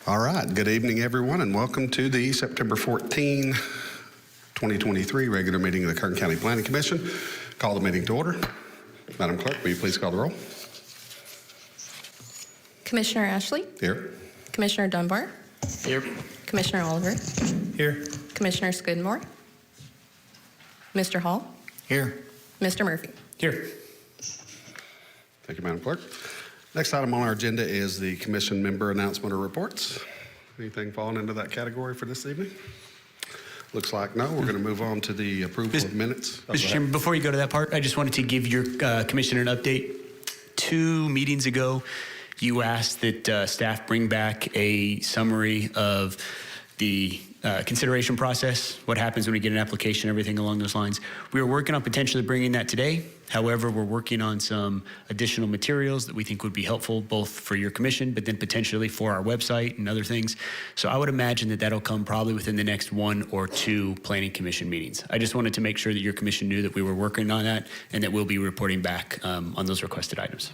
All right, good evening, everyone, and welcome to the September 14, 2023 regular meeting of the Kern County Planning Commission. Call the meeting to order. Madam Clerk, will you please call the roll? Commissioner Ashley? Here. Commissioner Dunbar? Here. Commissioner Oliver? Here. Commissioner Skidmore? Mr. Hall? Here. Mr. Murphy? Here. Thank you, Madam Clerk. Next item on our agenda is the commission member announcement or reports. Anything falling into that category for this evening? Looks like no. We're going to move on to the approval of minutes. Mr. Chairman, before you go to that part, I just wanted to give your commissioner an update. 2 meetings ago, you asked that staff bring back a summary of the consideration process, what happens when we get an application, everything along those lines. We are working on potentially bringing that today. However, we're working on some additional materials that we think would be helpful both for your commission, but then potentially for our website and other things. So I would imagine that that'll come probably within the next 1 or 2 planning commission meetings. I just wanted to make sure that your commission knew that we were working on that and that we'll be reporting back on those requested items.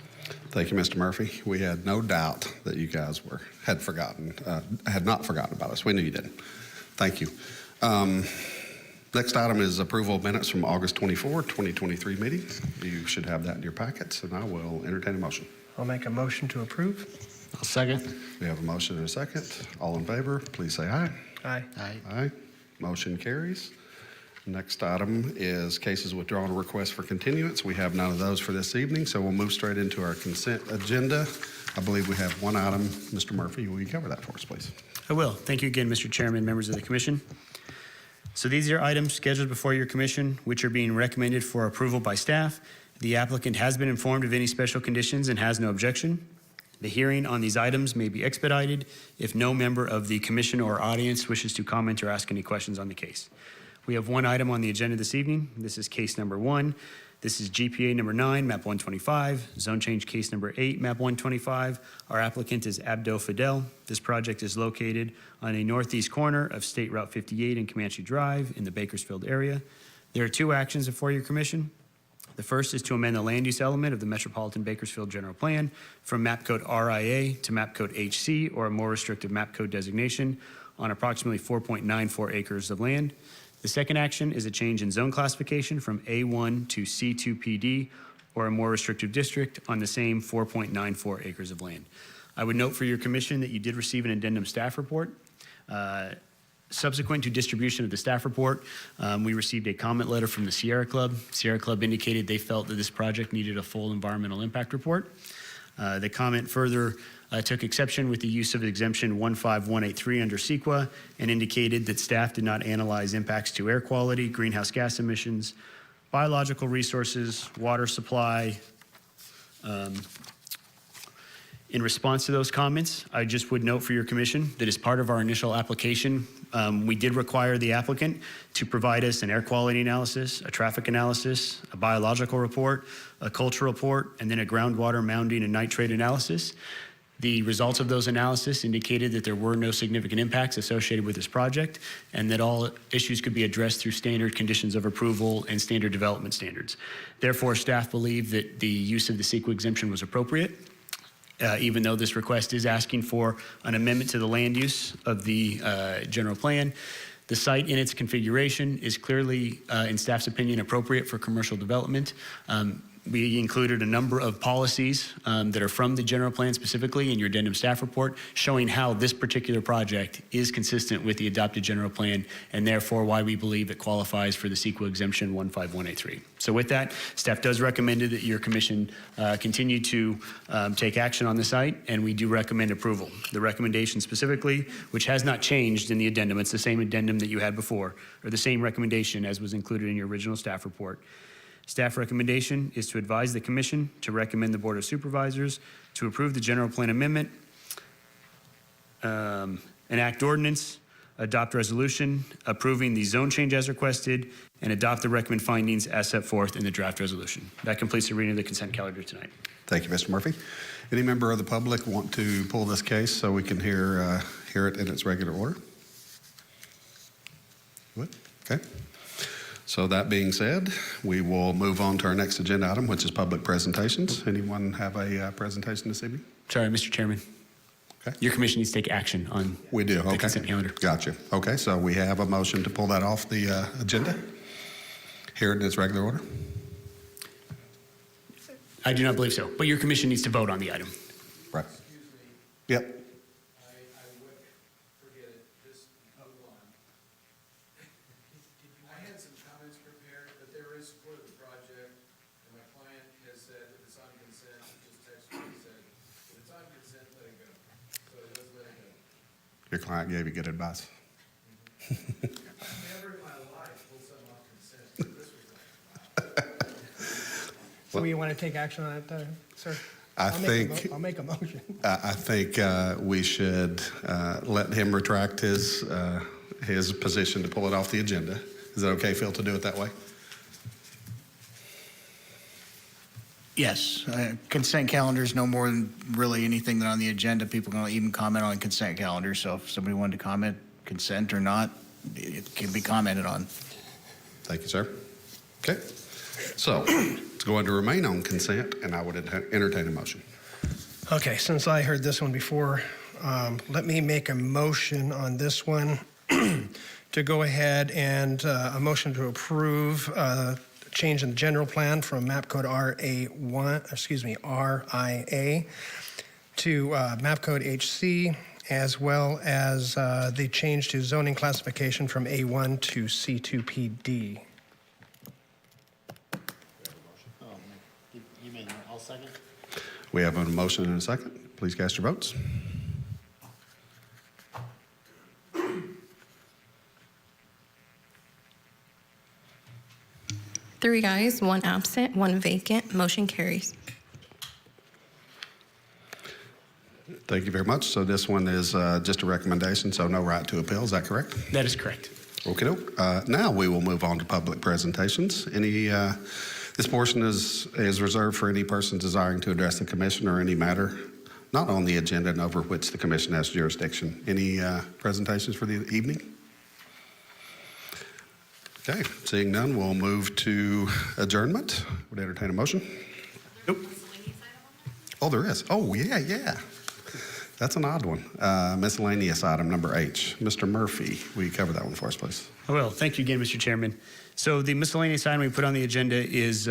Thank you, Mr. Murphy. We had no doubt that you guys had not forgotten about us. We knew you didn't. Thank you. Next item is approval of minutes from August 24, 2023 meeting. You should have that in your packets, and I will entertain a motion. I'll make a motion to approve. I'll second. We have a motion and a second. All in favor, please say aye. Aye. Aye. Aye. Motion carries. Next item is cases withdrawn or requests for continuance. We have none of those for this evening, so we'll move straight into our consent agenda. I believe we have one item. Mr. Murphy, will you cover that for us, please? I will. Thank you again, Mr. Chairman, members of the commission. So these are items scheduled before your commission, which are being recommended for approval by staff. The applicant has been informed of any special conditions and has no objection. The hearing on these items may be expedited if no member of the commission or audience wishes to comment or ask any questions on the case. We have one item on the agenda this evening. This is case number 1. This is GPA number 9, map 125, zone change case number 8, map 125. Our applicant is Abdo Fidel. This project is located on a northeast corner of State Route 58 and Comanche Drive in the Bakersfield area. There are 2 actions before your commission. The first is to amend the land use element of the Metropolitan Bakersfield General Plan from map code RIA to map code HC, or a more restrictive map code designation, on approximately 4.94 acres of land. The second action is a change in zone classification from A1 to C2 PD, or a more restrictive district, on the same 4.94 acres of land. I would note for your commission that you did receive an addendum staff report. Subsequent to distribution of the staff report, we received a comment letter from the Sierra Club. Sierra Club indicated they felt that this project needed a full environmental impact report. The comment further took exception with the use of exemption 15183 under CEQA and indicated that staff did not analyze impacts to air quality, greenhouse gas emissions, biological resources, water supply. In response to those comments, I just would note for your commission that as part of our initial application, we did require the applicant to provide us an air quality analysis, a traffic analysis, a biological report, a cultural report, and then a groundwater mounding and nitrate analysis. The results of those analysis indicated that there were no significant impacts associated with this project and that all issues could be addressed through standard conditions of approval and standard development standards. Therefore, staff believed that the use of the CEQA exemption was appropriate. Even though this request is asking for an amendment to the land use of the general plan, the site in its configuration is clearly, in staff's opinion, appropriate for commercial development. We included a number of policies that are from the general plan specifically in your addendum staff report, showing how this particular project is consistent with the adopted general plan and therefore why we believe it qualifies for the CEQA exemption 15183. So with that, staff does recommend that your commission continue to take action on the site, and we do recommend approval. The recommendation specifically, which has not changed in the addendum, it's the same addendum that you had before, or the same recommendation as was included in your original staff report. Staff recommendation is to advise the commission to recommend the Board of Supervisors to approve the general plan amendment, enact ordinance, adopt resolution approving the zone change as requested, and adopt the recommend findings as set forth in the draft resolution. That completes the reading of the consent calendar tonight. Thank you, Mr. Murphy. Any member of the public want to pull this case so we can hear it in its regular order? What? Okay. So that being said, we will move on to our next agenda item, which is public presentations. Anyone have a presentation this evening? Sorry, Mr. Chairman. Okay. Your commission needs to take action on We do, the okay. consent calendar. Gotcha. Okay, so we have a motion to pull that off the agenda. Hear it in its regular order. I do not believe so, but your commission needs to vote on the item. Right. Excuse me, Yep. I would, forget it, just move on. I had some comments prepared, but there is support of the project, and my client has said if it's on consent, he just texted me and said, if it's on consent, let it go. So it does let it go. Your client gave you good advice. Never in my life pull something off consent, but this was like, wow. So you want to take action on it, sir? I I'll make a motion. I think we should let him retract his position to pull it off the agenda. Is that okay, Phil, to do it that way? Yes, consent calendar is no more than really anything that on the agenda. People can even comment on consent calendar. So if somebody wanted to comment consent or not, it can be commented on. Thank you, sir. Okay. So it's going to remain on consent, and I would entertain a motion. Okay, since I heard this one before, let me make a motion on this one to go ahead and a motion to approve change in the general plan from map code RIA to map code HC, as well as the change to zoning classification from A1 to C2PD. You mean I'll second? We have a motion and a second. Please cast your votes. Three ayes, one absent, one vacant. Motion carries. Thank you very much. So this one is just a recommendation, so no right to appeal. Is that correct? That is correct. Okay. Now we will move on to public presentations. This portion is reserved for any person desiring to address the commission or any matter not on the agenda and over which the commission has jurisdiction. Any presentations for the evening? Okay, seeing none, we'll move to adjournment. Would entertain a motion? Nope. Oh, there is. Oh, yeah. That's an odd one. Miscellaneous item number H. Mr. Murphy, will you cover that one for us, please? I will. Thank you again, Mr. Chairman. So the miscellaneous item we put on the agenda is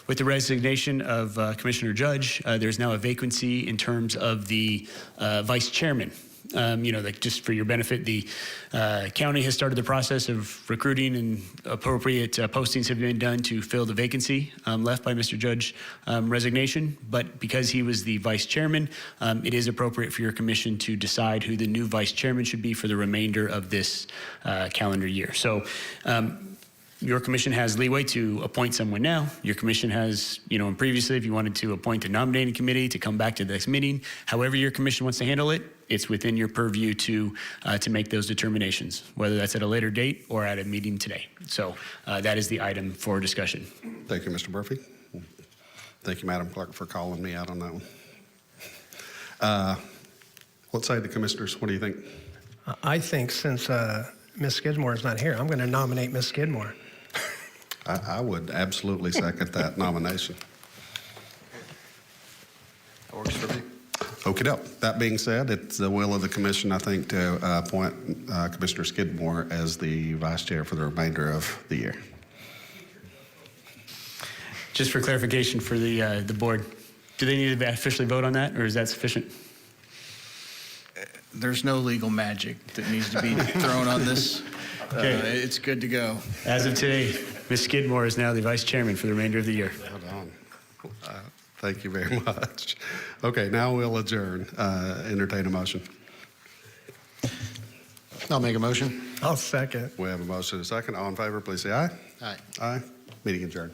with the resignation of Commissioner Judge, there's now a vacancy in terms of the vice chairman. Just for your benefit, the county has started the process of recruiting, and appropriate postings have been done to fill the vacancy left by Mr. Judge's resignation. But because he was the vice chairman, it is appropriate for your commission to decide who the new vice chairman should be for the remainder of this calendar year. So your commission has leeway to appoint someone now. Your commission has, and previously, if you wanted to appoint a nominating committee to come back to the next meeting, however your commission wants to handle it, it's within your purview to make those determinations, whether that's at a later date or at a meeting today. So that is the item for discussion. Thank you, Mr. Murphy. Thank you, Madam Clerk, for calling me out on that one. What say the commissioners? What do you think? I think since Ms. Skidmore is not here, I'm going to nominate Ms. Skidmore. I would absolutely second that nomination. That works for me. Okey doke. That being said, it's the will of the commission, I think, to appoint Commissioner Skidmore as the vice chair for the remainder of the year. Just for clarification for the board, do they need to officially vote on that, or is that sufficient? There's no legal magic that needs to be thrown on this. Okay. It's good to go. As of today, Ms. Skidmore is now the vice chairman for the remainder of the year. Hold on. Thank you very much. Okay, now we'll adjourn. Entertain a motion. I'll make a motion. I'll second. We have a motion and a second. All in favor, please say aye. Aye. Aye. Meeting adjourned.